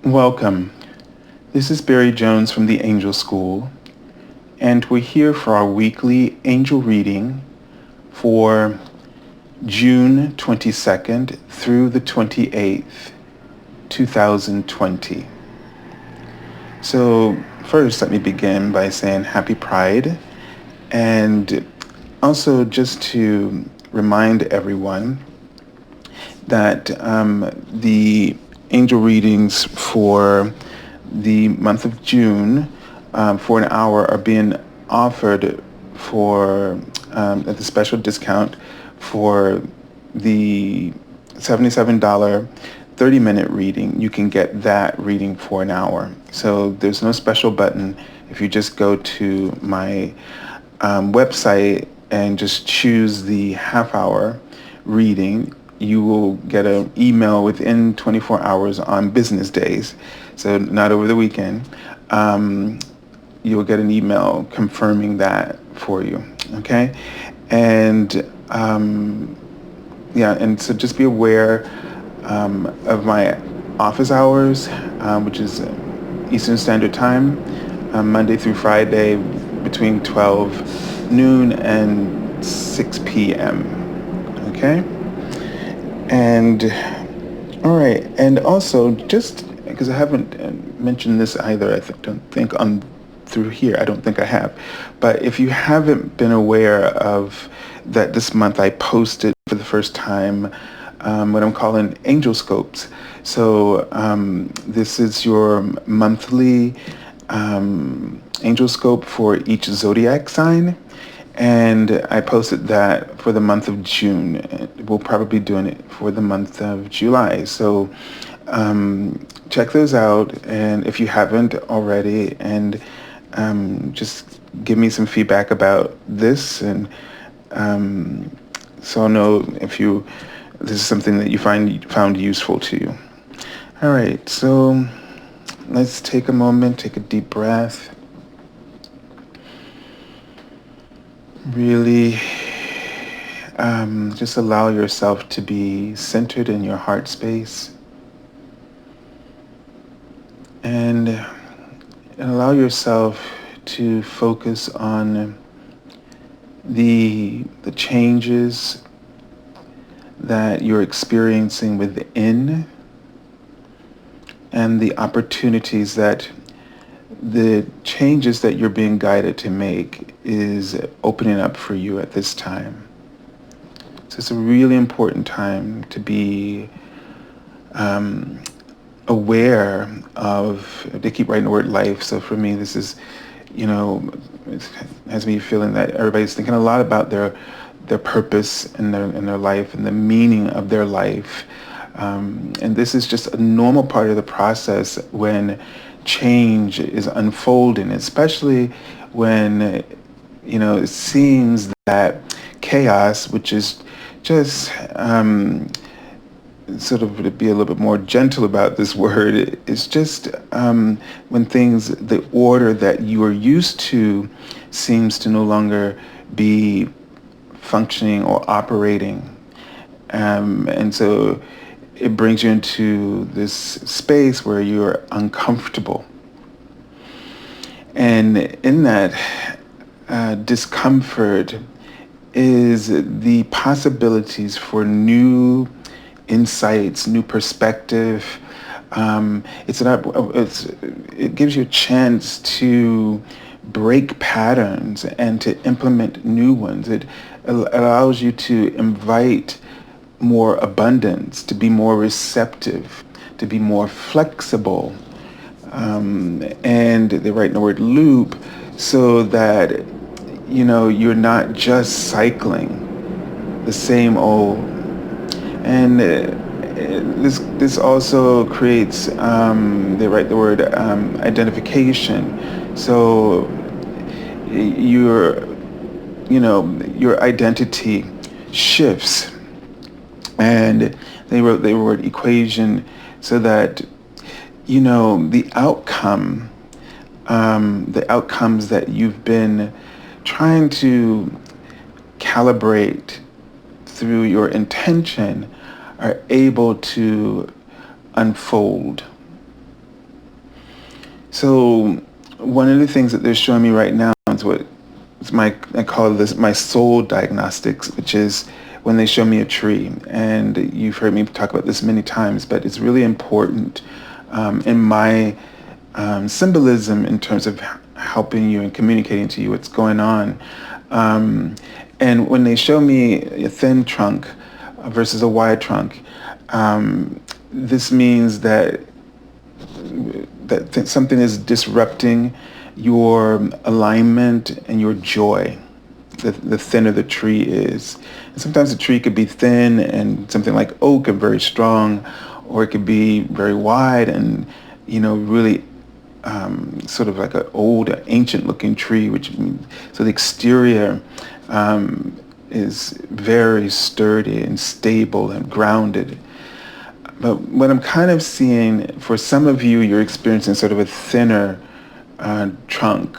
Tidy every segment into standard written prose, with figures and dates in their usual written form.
Welcome. This is Barry Jones from the Angel School, and we're here for our weekly angel reading for June 22nd through the 28th, 2020. So, first, let me begin by saying Happy Pride, and also just to remind everyone that the angel readings for the month of June for an hour are being offered for at the special discount for the $77 30-minute reading. You can get that reading for an hour. So there's no special button. If you just go to my website and just choose the half-hour reading, you will get an email within 24 hours on business days, so not over the weekend. You'll get an email confirming that for you, okay? And and so just be aware of my office hours, which is Eastern Standard Time, Monday through Friday between 12 noon and 6 p.m., okay? And all right, and also just because I haven't mentioned this either, don't think on through here. I don't think I have, but if you haven't been aware of that, this month I posted for the first time what I'm calling Angel Scopes. So this is your monthly angel scope for each zodiac sign. And I posted that for the month of June. We'll probably be doing it for the month of July. So check those out, and if you haven't already, and just give me some feedback about this, and so I'll know if this is something that you found useful to you. All right, so let's take a moment, take a deep breath. Really just allow yourself to be centered in your heart space, and allow yourself to focus on the changes that you're experiencing within, and the opportunities that the changes that you're being guided to make is opening up for you at this time. So it's a really important time to be aware of, they keep writing the word life. So for me, this is, it has me feeling that everybody's thinking a lot about their purpose in their life and the meaning of their life. And this is just a normal part of the process when change is unfolding, especially when, it seems that chaos, which is just sort of, to be a little bit more gentle about this word, it's just when the order that you are used to seems to no longer be functioning or operating. And so it brings you into this space where you're uncomfortable. And in that discomfort is the possibilities for new insights, new perspective. It gives you a chance to break patterns and to implement new ones. It allows you to invite more abundance, to be more receptive, to be more flexible. And they write in the word loop, so that, you're not just cycling the same old. And this also creates, they write the word identification. So your identity shifts. And they wrote the word equation, so that, the outcomes that you've been trying to calibrate through your intention are able to unfold. So one of the things that they're showing me right now is what it's I call this my soul diagnostics, which is when they show me a tree. And you've heard me talk about this many times, but it's really important in my symbolism in terms of helping you and communicating to you what's going on. And when they show me a thin trunk versus a wide trunk, this means that something is disrupting your alignment and your joy. The thinner the tree is. And sometimes the tree could be thin and something like oak and very strong, or it could be very wide and, really sort of like an old, ancient looking tree, which means, so the exterior is very sturdy and stable and grounded. But what I'm kind of seeing, for some of you, you're experiencing sort of a thinner trunk,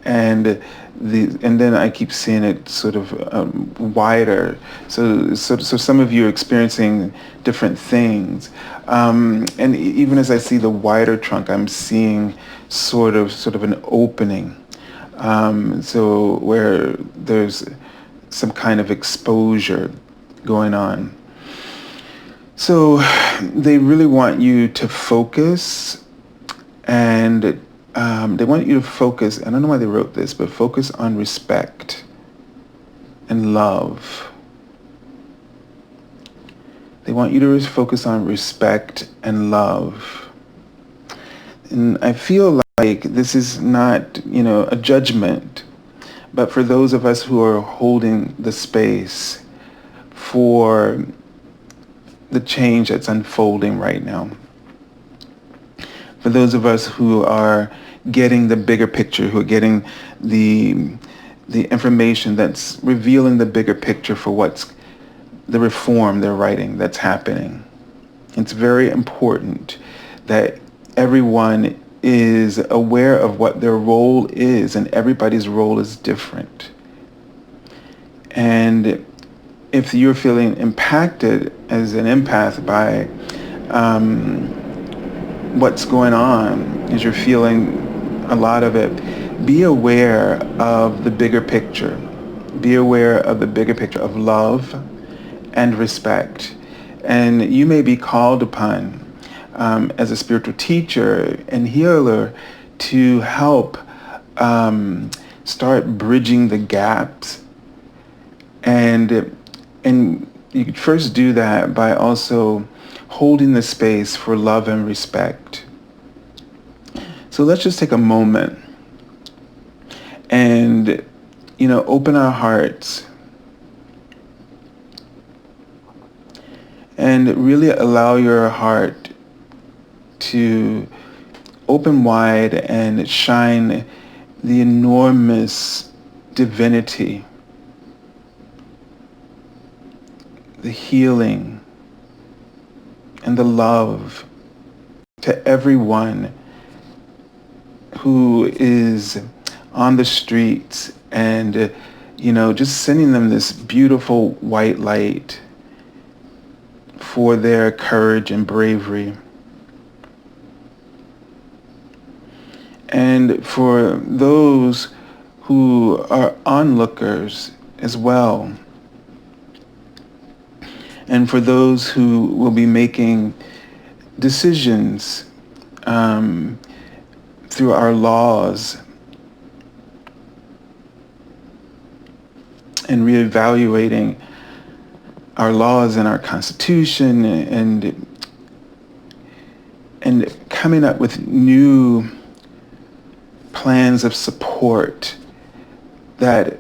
and then I keep seeing it sort of wider. So some of you are experiencing different things, and even as I see the wider trunk, I'm seeing sort of an opening. So where there's some kind of exposure going on. So they really want you to focus, and they want you to focus, I don't know why they wrote this, but focus on respect and love. They want you to focus on respect and love. And I feel like this is not, a judgment, but for those of us who are holding the space for the change that's unfolding right now. For those of us who are getting the bigger picture, who are getting the information that's revealing the bigger picture for what's the reform they're writing that's happening. It's very important that everyone is aware of what their role is, and everybody's role is different. And if you're feeling impacted as an empath by what's going on, as you're feeling a lot of it, be aware of the bigger picture. Be aware of the bigger picture of love and respect. And you may be called upon as a spiritual teacher and healer to help start bridging the gaps. And you could first do that by also holding the space for love and respect. So let's just take a moment and, open our hearts and really allow your heart to open wide and shine the enormous divinity, the healing, and the love to everyone who is on the streets, and just sending them this beautiful white light for their courage and bravery. And for those who are onlookers as well, and for those who will be making decisions through our laws and reevaluating our laws and our Constitution, and coming up with new plans of support that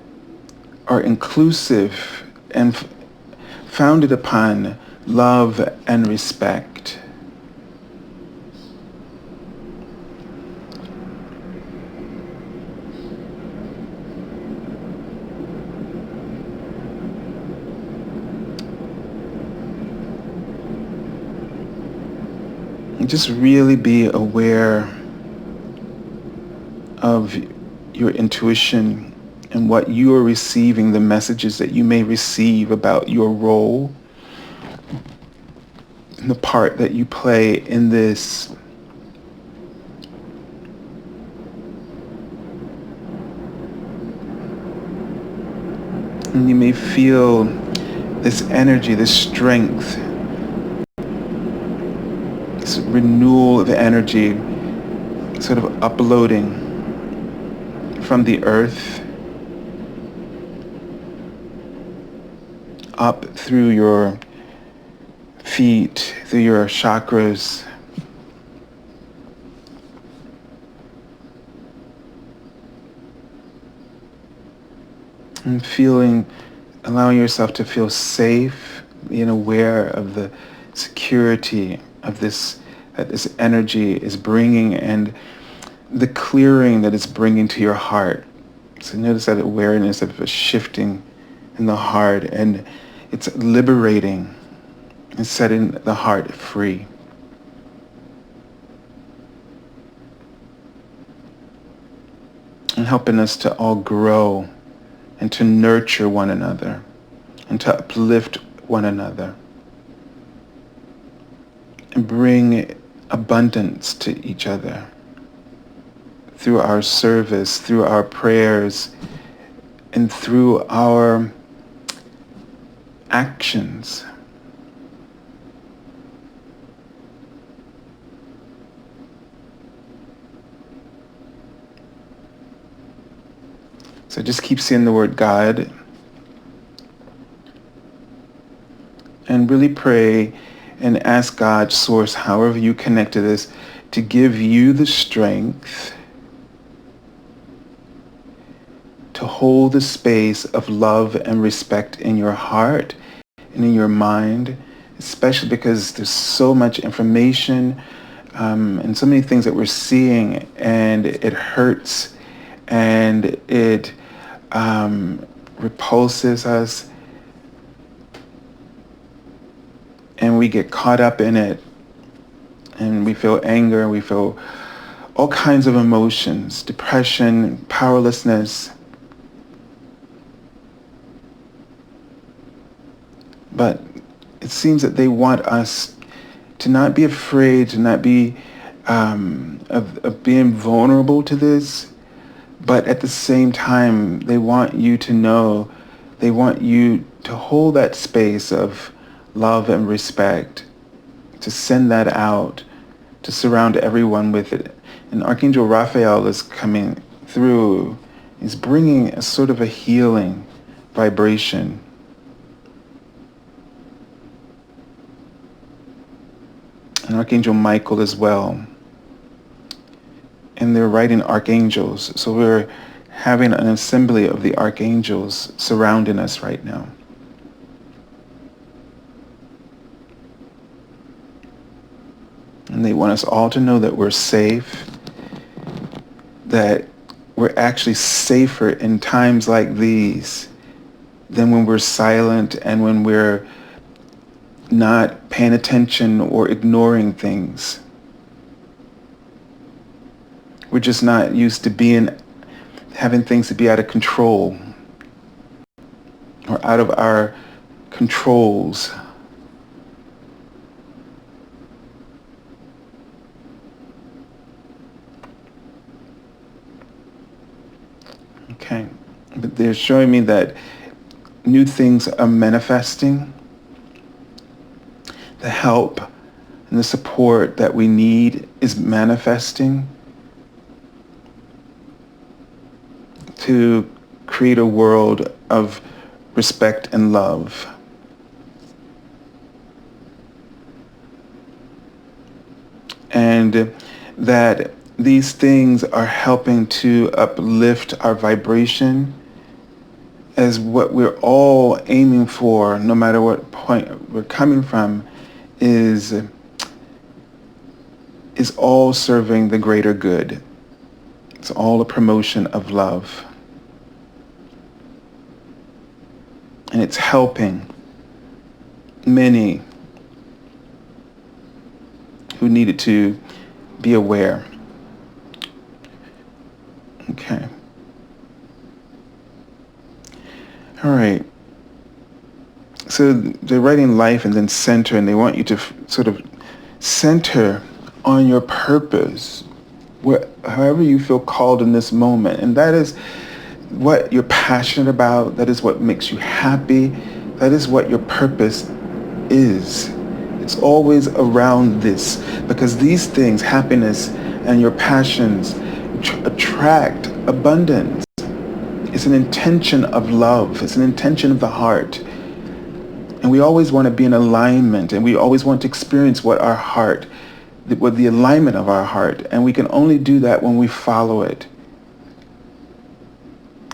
are inclusive and founded upon love and respect. And just really be aware of your intuition and what you are receiving, the messages that you may receive about your role and the part that you play in this And you may feel this energy, this strength, this renewal of energy sort of uploading from the earth up through your feet, through your chakras, and allowing yourself to feel safe, being aware of the security of this, that this energy is bringing, and the clearing that it's bringing to your heart. So notice that awareness of a shifting in the heart, and it's liberating and setting the heart free. And helping us to all grow and to nurture one another and to uplift one another and bring abundance to each other through our service, through our prayers, and through our actions. So just keep saying the word God and really pray and ask God, Source, however you connect to this, to give you the strength to hold the space of love and respect in your heart and in your mind, especially because there's so much information and so many things that we're seeing, and it hurts and it repulses us, and we get caught up in it, and we feel anger, we feel all kinds of emotions, depression, powerlessness. But it seems that they want us to not be afraid, to not be of being vulnerable to this, but at the same time, they want you to know, they want you to hold that space of love and respect, to send that out, to surround everyone with it. And Archangel Raphael is coming through. He's bringing a sort of a healing vibration. And Archangel Michael as well. And they're writing archangels. So we're having an assembly of the archangels surrounding us right now. And they want us all to know that we're safe, that we're actually safer in times like these than when we're silent and when we're not paying attention or ignoring things. We're just not used to having things to be out of control or out of our controls. Okay, but they're showing me that new things are manifesting. The help and the support that we need is manifesting to create a world of respect and love. And that these things are helping to uplift our vibration as what we're all aiming for, no matter what point we're coming from, is all serving the greater good. It's all a promotion of love. And it's helping many who needed to be aware. Okay. All right. So they're writing life and then center, and they want you to sort of center on your purpose, however you feel called in this moment. And that is what you're passionate about. That is what makes you happy. That is what your purpose is. It's always around this, because these things, happiness and your passions, attract abundance. It's an intention of love. It's an intention of the heart. And we always want to be in alignment, and we always want to experience what the alignment of our heart. And we can only do that when we follow it,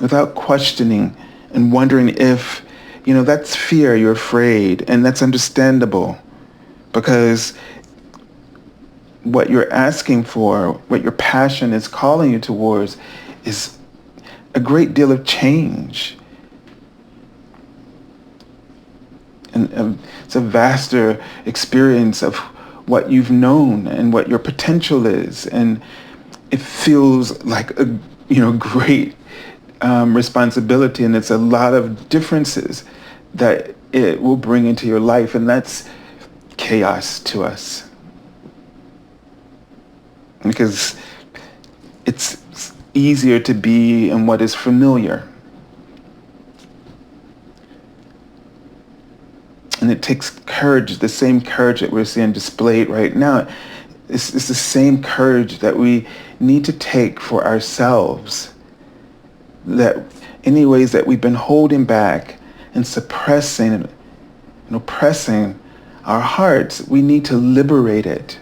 without questioning and wondering if, that's fear, you're afraid, and that's understandable, because what you're asking for, what your passion is calling you towards, is a great deal of change. And it's a vaster experience of what you've known and what your potential is. And it feels like a great responsibility, and it's a lot of differences that it will bring into your life, and that's chaos to us, because it's easier to be in what is familiar. And it takes courage, the same courage that we're seeing displayed right now. It's the same courage that we need to take for ourselves. That any ways that we've been holding back and suppressing and oppressing our hearts, we need to liberate it.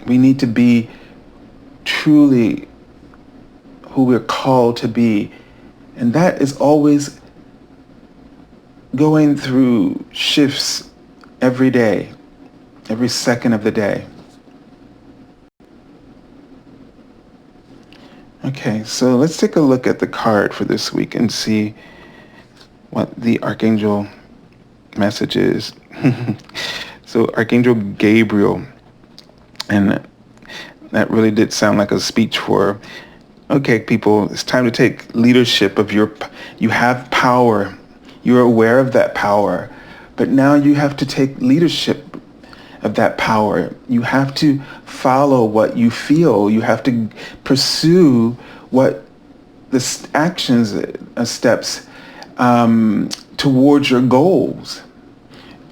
We need to be truly who we're called to be. And that is always going through shifts every day, every second of the day. Okay, so let's take a look at the card for this week and see what the Archangel message is. So Archangel Gabriel, and that really did sound like a speech for, okay, people, it's time to take leadership of you have power. You're aware of that power, but now you have to take leadership of that power. You have to follow what you feel. You have to pursue what the actions, steps towards your goals.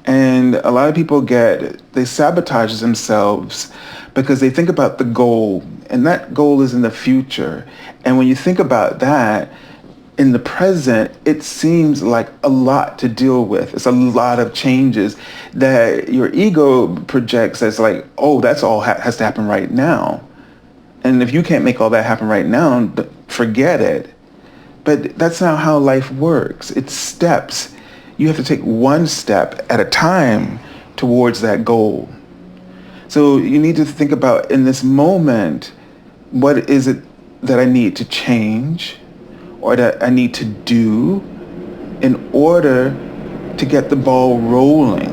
And a lot of people they sabotage themselves because they think about the goal, and that goal is in the future. And when you think about that, in the present, it seems like a lot to deal with. It's a lot of changes that your ego projects as like, oh, that's all has to happen right now. And if you can't make all that happen right now, forget it. But that's not how life works. It's steps. You have to take one step at a time towards that goal. So you need to think about, in this moment, what is it that I need to change, or that I need to do in order to get the ball rolling.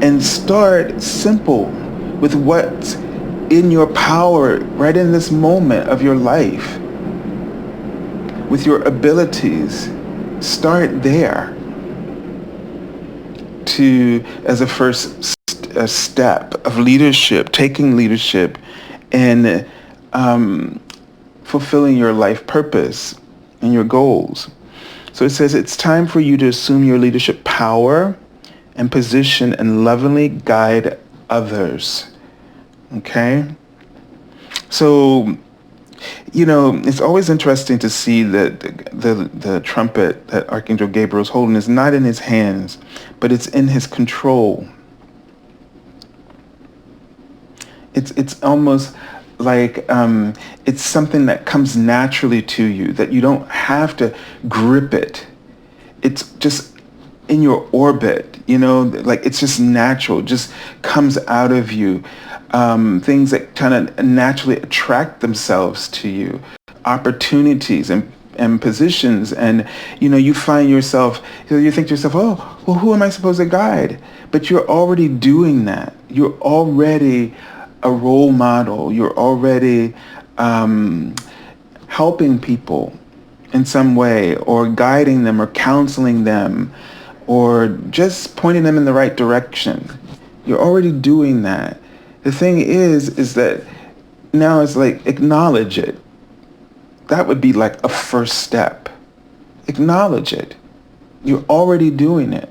And start simple with what's in your power right in this moment of your life. With your abilities, start there as a first step of leadership, taking leadership and fulfilling your life purpose and your goals. So it says it's time for you to assume your leadership power and position and lovingly guide others. Okay? So, it's always interesting to see that the trumpet that Archangel Gabriel is holding is not in his hands, but it's in his control. It's almost like it's something that comes naturally to you, that you don't have to grip it. It's just in your orbit, like it's just natural, just comes out of you. Things that kind of naturally attract themselves to you, opportunities and positions, and you find yourself, you think to yourself, oh, well, who am I supposed to guide? But you're already doing that. You're already a role model. You're already helping people in some way, or guiding them, or counseling them, or just pointing them in the right direction. You're already doing that. The thing is that now it's like, acknowledge it. that would be like a first step. Acknowledge it. You're already doing it.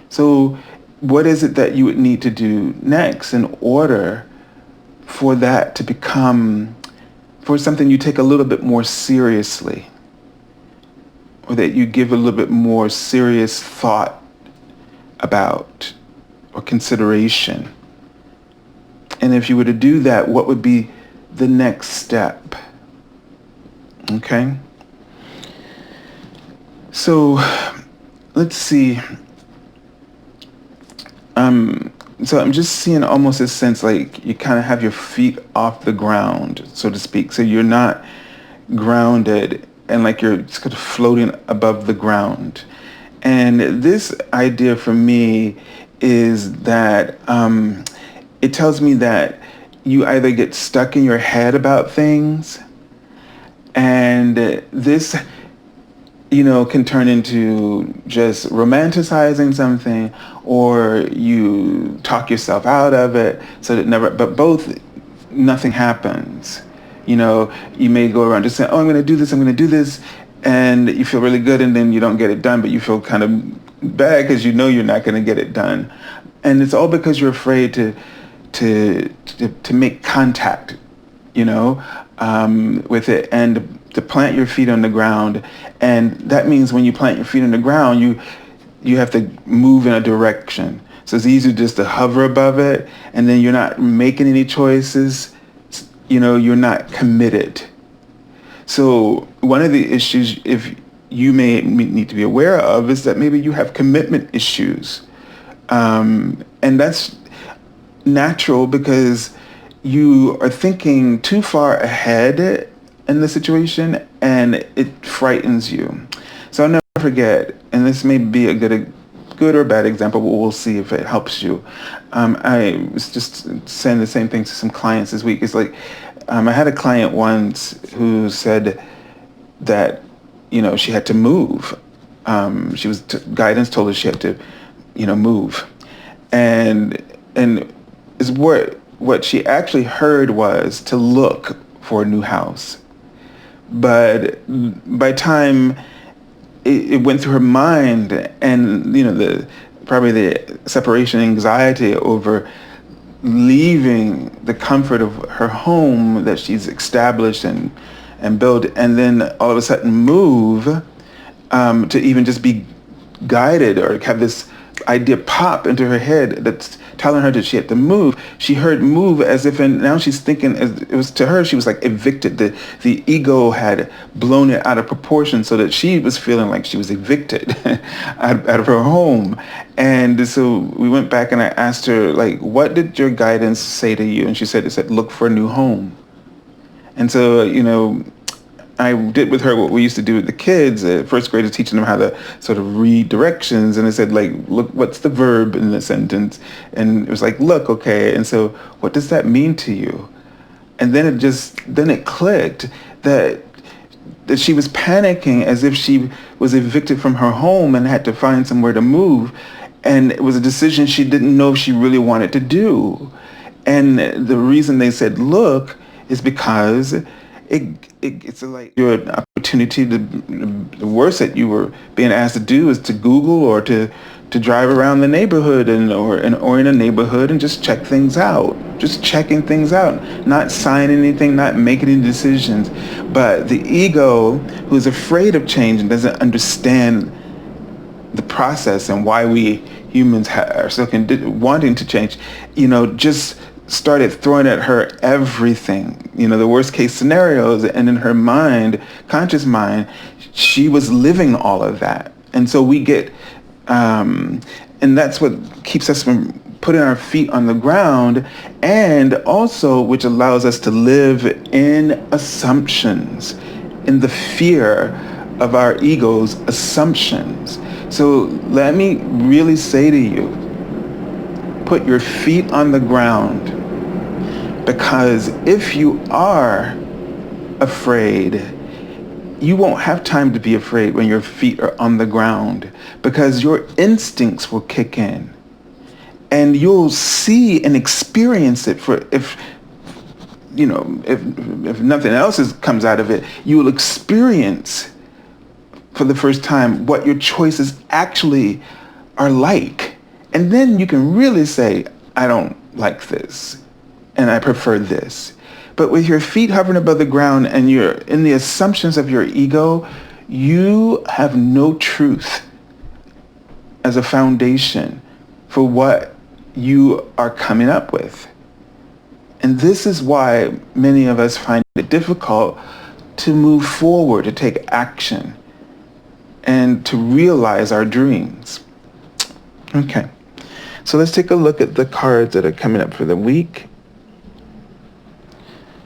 So what is it that you would need to do next in order for that to become, for something you take a little bit more seriously, or that you give a little bit more serious thought about or consideration? And if you were to do that, what would be the next step? Okay? So let's see. So I'm just seeing almost a sense like you kind of have your feet off the ground, so to speak. So you're not grounded and like you're just kind of floating above the ground. And this idea for me is that it tells me that you either get stuck in your head about things, and this, can turn into just romanticizing something, or you talk yourself out of it so that nothing happens. You may go around just saying, oh, I'm going to do this, and you feel really good, and then you don't get it done, but you feel kind of bad because you're not going to get it done. And it's all because you're afraid to make contact, with it, and to plant your feet on the ground. And that means when you plant your feet on the ground, you have to move in a direction. So it's easier just to hover above it, and then you're not making any choices. You're not committed. So one of the issues, if you may need to be aware of, is that maybe you have commitment issues. And that's natural because you are thinking too far ahead in the situation, and it frightens you. So I'll never forget, and this may be a good or bad example, but we'll see if it helps you. I was just saying the same thing to some clients this week. It's like, I had a client once who said that, she had to move. Guidance told her she had to, move. And is what she actually heard was to look for a new house. But by time it went through her mind, and probably the separation anxiety over leaving the comfort of her home that she's established and built, and then all of a sudden move, to even just be guided or have this idea pop into her head that's telling her that she had to move. She heard move as if, and now she's thinking, as it was to her, she was like evicted. The ego had blown it out of proportion so that she was feeling like she was evicted out of her home. And so we went back and I asked her, like, what did your guidance say to you? And she said, look for a new home. And so, I did with her what we used to do with the kids, first graders, teaching them how to sort of read directions. And I said, like, look, what's the verb in the sentence? And it was like, look, okay. And so what does that mean to you? And then it clicked that she was panicking as if she was evicted from her home and had to find somewhere to move. And it was a decision she didn't know if she really wanted to do. And the reason they said, look, is because it's like your opportunity the worst that you were being asked to do is to Google or to drive around the neighborhood or in a neighborhood and just check things out, just checking things out, not signing anything, not making any decisions. But the ego, who's afraid of change and doesn't understand the process and why we humans are so wanting to change, just started throwing at her everything, the worst case scenarios. And in her mind, conscious mind, she was living all of that. And so we get, and that's what keeps us from putting our feet on the ground, and also which allows us to live in assumptions, in the fear of our ego's assumptions. So let me really say to you, put your feet on the ground, because if you are afraid, you won't have time to be afraid when your feet are on the ground, because your instincts will kick in and you'll see and experience it. For if if nothing else comes out of it, you will experience for the first time what your choices actually are like. And then you can really say, I don't like this and I prefer this. But with your feet hovering above the ground and you're in the assumptions of your ego, you have no truth as a foundation for what you are coming up with. And this is why many of us find it difficult to move forward, to take action, and to realize our dreams. Okay, so let's take a look at the cards that are coming up for the week.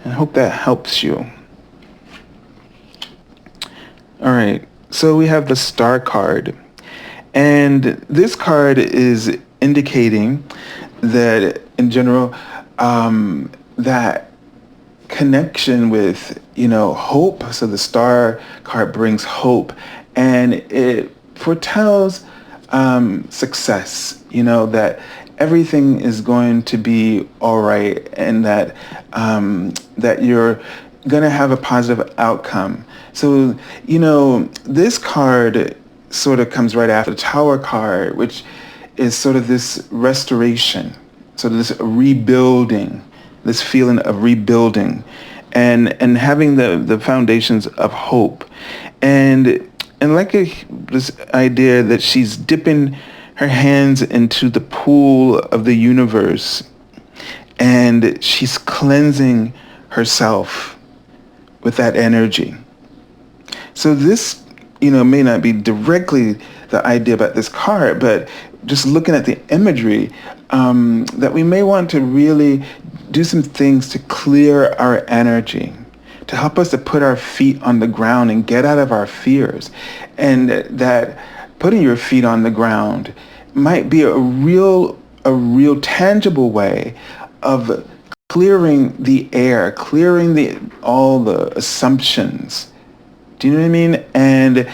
And I hope that helps you. All right, so we have the Star card. And this card is indicating that, in general, that connection with, hope. So the Star card brings hope. And it foretells success, that everything is going to be all right, and that that you're going to have a positive outcome. So, this card sort of comes right after the Tower card, which is sort of this restoration, sort of this rebuilding, this feeling of rebuilding, and having the foundations of hope, and like this idea that she's dipping her hands into the pool of the universe, and she's cleansing herself with that energy. So this, may not be directly the idea about this card, but just looking at the imagery, that we may want to really do some things to clear our energy, to help us to put our feet on the ground and get out of our fears. And that putting your feet on the ground might be a real tangible way of clearing the air, clearing all the assumptions. Do you know what I mean? And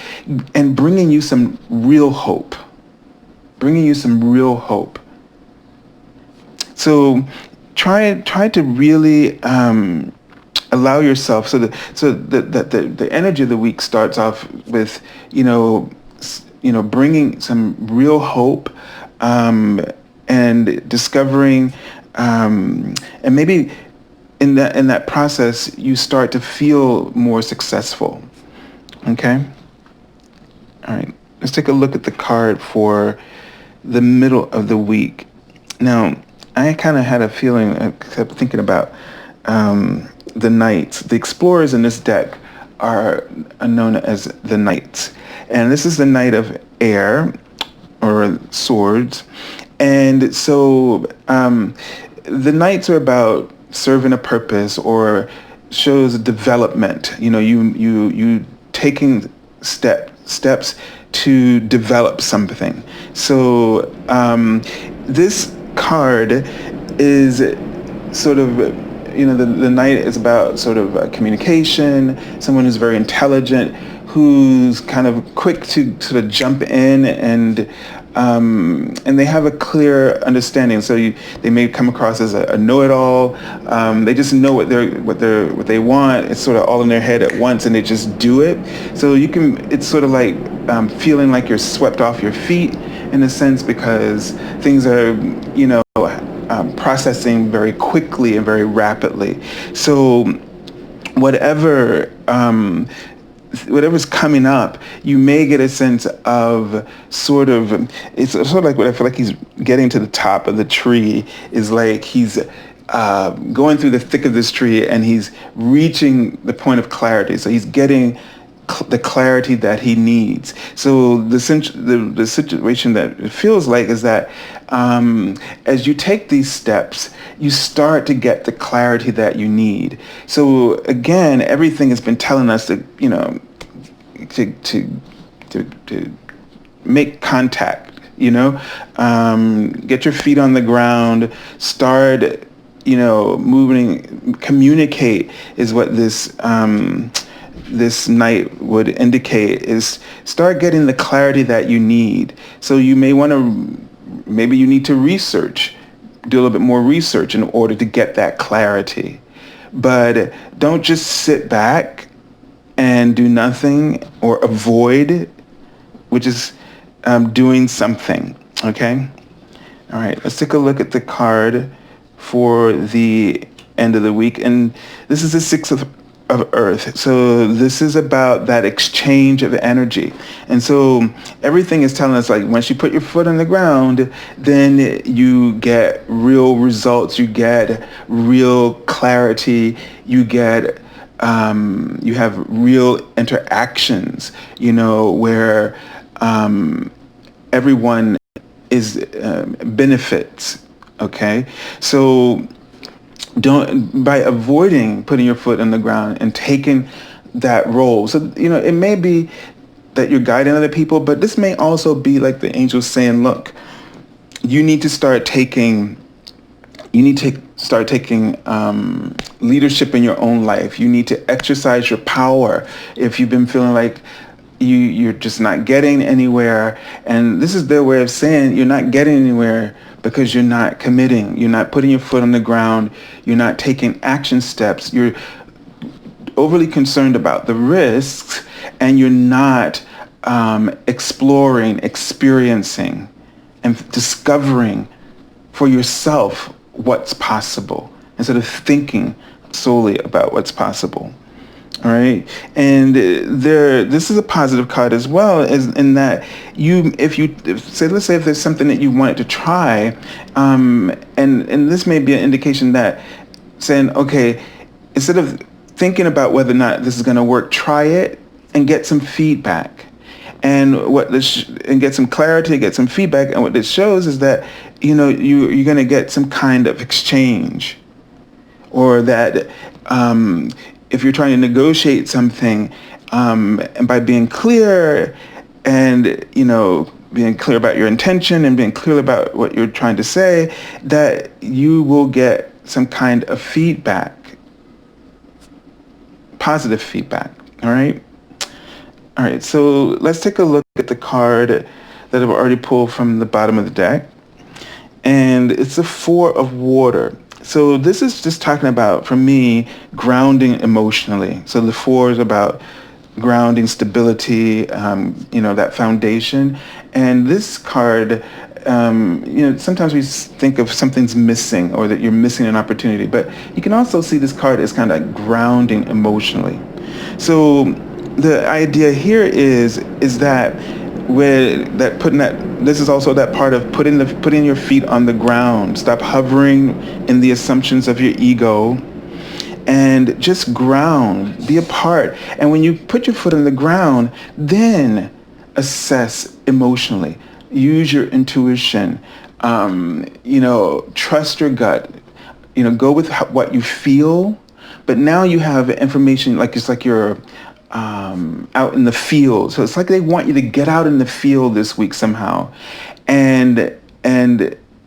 bringing you some real hope. So try to really allow yourself, so the energy of the week starts off with bringing some real hope, and discovering, and maybe in that process you start to feel more successful. Okay? All right. Let's take a look at the card for the middle of the week. Now, I kind of had a feeling, I kept thinking about the Knights. The explorers in this deck are known as the Knights. And this is the Knight of Air, or Swords. And so the Knights are about serving a purpose, or shows development. You taking steps to develop something. So this card is sort of, the Knight is about sort of communication, someone who's very intelligent, who's kind of quick to sort of jump in, and they have a clear understanding. So they may come across as a know-it-all. They just know what they want. It's sort of all in their head at once, and they just do it. So it's sort of like feeling like you're swept off your feet in a sense, because things are processing very quickly and very rapidly. So whatever's coming up, you may get a sense of it's sort of like what I feel like he's getting to the top of the tree, is like he's going through the thick of this tree, and he's reaching the point of clarity. So he's getting the clarity that he needs. So the situation that it feels like is that as you take these steps, you start to get the clarity that you need. So again, everything has been telling us to make contact. Get your feet on the ground. Start moving. Communicate is what this Knight would indicate, is start getting the clarity that you need. So you may maybe you need to do a little bit more research in order to get that clarity. but don't just sit back and do nothing or avoid, which is doing something, okay? All right, let's take a look at the card for the end of the week. And this is the Six of Earth. So this is about that exchange of energy. And so everything is telling us, like, once you put your foot on the ground, then you get real results. You get real clarity. You get, you have real interactions, where everyone is benefits. Okay, so by avoiding putting your foot on the ground and taking that role. So it may be that you're guiding other people, but this may also be like the angels saying, look, you need to start taking leadership in your own life. You need to exercise your power. If you've been feeling like you're just not getting anywhere, and this is their way of saying you're not getting anywhere because you're not committing, you're not putting your foot on the ground, you're not taking action steps, you're overly concerned about the risks, and you're not exploring, experiencing, and discovering for yourself what's possible instead of thinking solely about what's possible. All right, and this is a positive card as well, as in that let's say if there's something that you wanted to try, and this may be an indication that saying, okay, instead of thinking about whether or not this is going to work, try it and get some feedback, and and get some clarity, get some feedback, and what this shows is that you're going to get some kind of exchange, or that. If you're trying to negotiate something, and by being clear and, being clear about your intention and being clear about what you're trying to say, that you will get some kind of feedback, positive feedback, all right? All right, so let's take a look at the card that I've already pulled from the bottom of the deck. And it's the Four of Water. So this is just talking about, for me, grounding emotionally. So the four is about grounding, stability, that foundation. And this card, sometimes we think of something's missing or that you're missing an opportunity, but you can also see this card as kind of like grounding emotionally. So the idea here is that this is also that part of putting your feet on the ground. Stop hovering in the assumptions of your ego and just ground, be a part. And when you put your foot on the ground, then assess emotionally, use your intuition, trust your gut, go with what you feel. But now you have information, like it's like you're out in the field. So it's like they want you to get out in the field this week somehow. And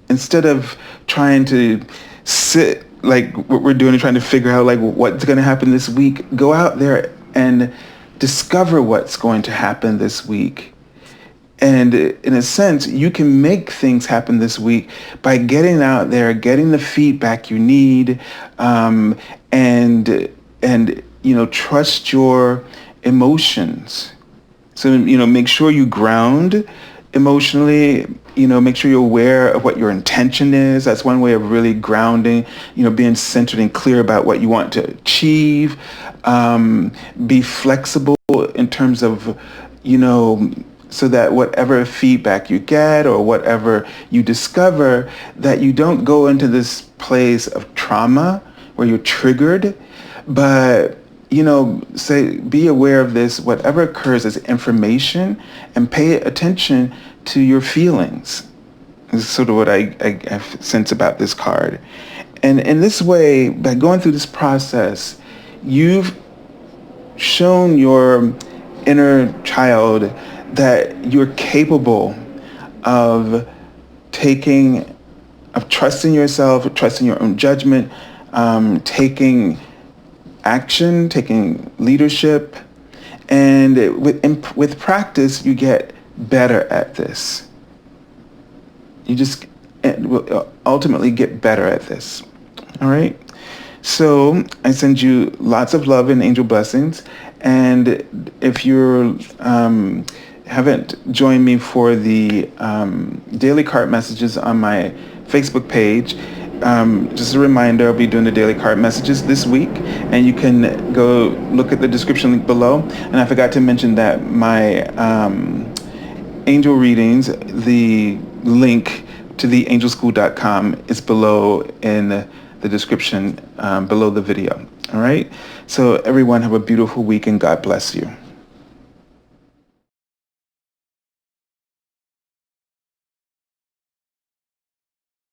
instead of trying to sit like what we're doing and trying to figure out like what's going to happen this week, go out there and discover what's going to happen this week. And in a sense, you can make things happen this week by getting out there, getting the feedback you need, and trust your emotions. So, make sure you ground emotionally, make sure you're aware of what your intention is. That's one way of really grounding, being centered and clear about what you want to achieve. Be flexible in terms of, so that whatever feedback you get or whatever you discover, that you don't go into this place of trauma where you're triggered, but be aware of this, whatever occurs as information, and pay attention to your feelings. This is sort of what I sense about this card. And in this way, by going through this process, you've shown your inner child that you're capable of trusting yourself, trusting your own judgment, taking action, taking leadership, and with practice, you get better at this. You just will ultimately get better at this. All right. So I send you lots of love and angel blessings. And if you haven't joined me for the daily card messages on my Facebook page, just a reminder, I'll be doing the daily card messages this week, and you can go look at the description link below. And I forgot to mention that my angel readings, the link to theangelschool.com is below in the description below the video. All right. So everyone have a beautiful week and God bless you.